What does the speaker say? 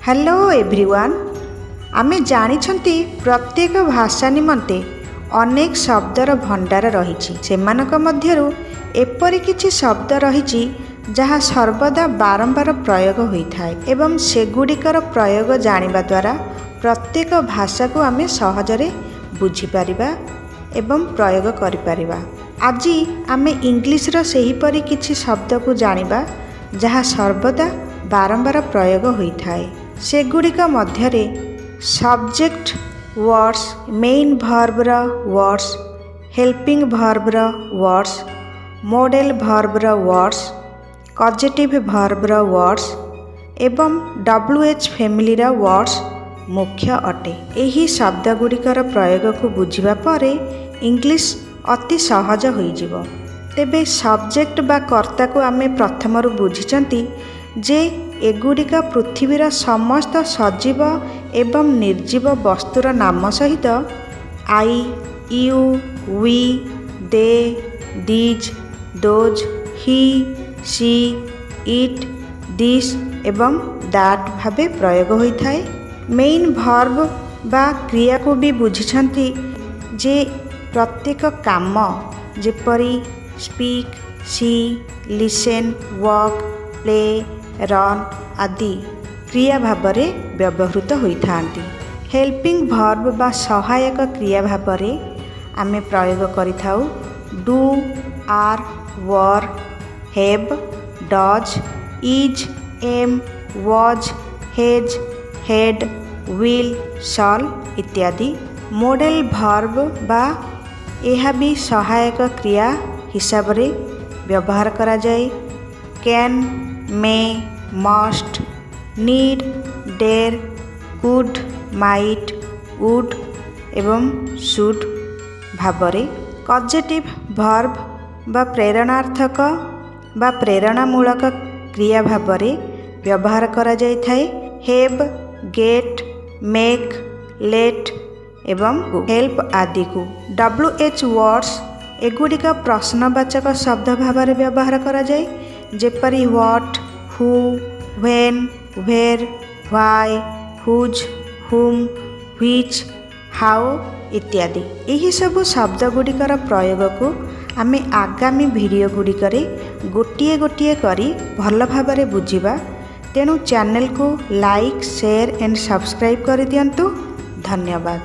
Hello everyone आमे जानिछंती प्रत्येक भाषा निमंते अनेक शब्दर भंडार रही सेमानक मध्यरु एपरि किछि शब्द रही जहाँ सर्वदा बारंबार प्रयोग होइथाय एवं सेगुड़िकर प्रयोग जानिबा द्वारा प्रत्येक भाषा को आमे सहजरे बुझी परिबा एवं प्रयोग करि परिबा। आज आमे इंग्लिश रो सेहीपरि किछि शब्द को जानिबा जहाँ सर्वदा बारंबार प्रयोग होइथाय। सेगुड़िक मध्यरे सब्जेक्ट वर्ड्स, मेन भर्बर वर्ड्स, हेल्पिंग भर्बर वर्ड्स, मॉडल भर्बर वर्ड्स, कॉजेटिव भर्बर वर्ड्स एवं WH फैमिली वर्ड्स मुख्य अटे। एही शब्द गुड़िकर प्रयोग को बुझिबा परे इंग्लिश अति सहज होइजिवो। तेबे सब्जेक्ट बा कर्ता को आमे प्रथमरु बुझिचंती जे एगुड़िका पृथ्वीर समस्त सजीव एवं निर्जीव वस्तुर नाम सहित I, you, we, they, these, those, he, she, it, this एवं दैट भावे प्रयोग होइथाय। मेन भर्ब बा क्रिया को भी बुझिछंती जे प्रत्येक काम जेपरी स्पीक, सी, लिसन, वर्क, प्ले, रन आदि क्रिया भाबरे व्यवहृत होइथांती। हेल्पिंग भर्ब बा सहायक क्रिया भाबरे आमे प्रयोग करिथाउ do, are, were, have, does, is, am, was, has, had, will, shall इत्यादि। मॉडल भर्ब बा यह भी सहायक क्रिया हिसाब रे व्यवहार करा जाए। Can, may, must, need, dare, could, might, would एवं शुड भाबरे। कॉजेटिव भर्ब बा प्रेरणार्थक बा प्रेरणामूलक क्रिया भाबरे व्यवहार करा जाय थाए। हैव, गेट, मेक, लेट एवं हेल्प आदि को। WH वर्ड्स एगुड़िक प्रश्नवाचक शब्द भाव में व्यवहार करा जाए जेपरी what, who, when, where, why, whose, whom, which, how इत्यादि। यही सब शब्द गुड़िकर प्रयोग को आमे आगामी वीडियो गुड़िकरे गोटिए गोटिए करी भल भाव में बुझिबा। तेणु चैनल को लाइक, शेयर एंड सब्सक्राइब कर दियंतु। धन्यवाद।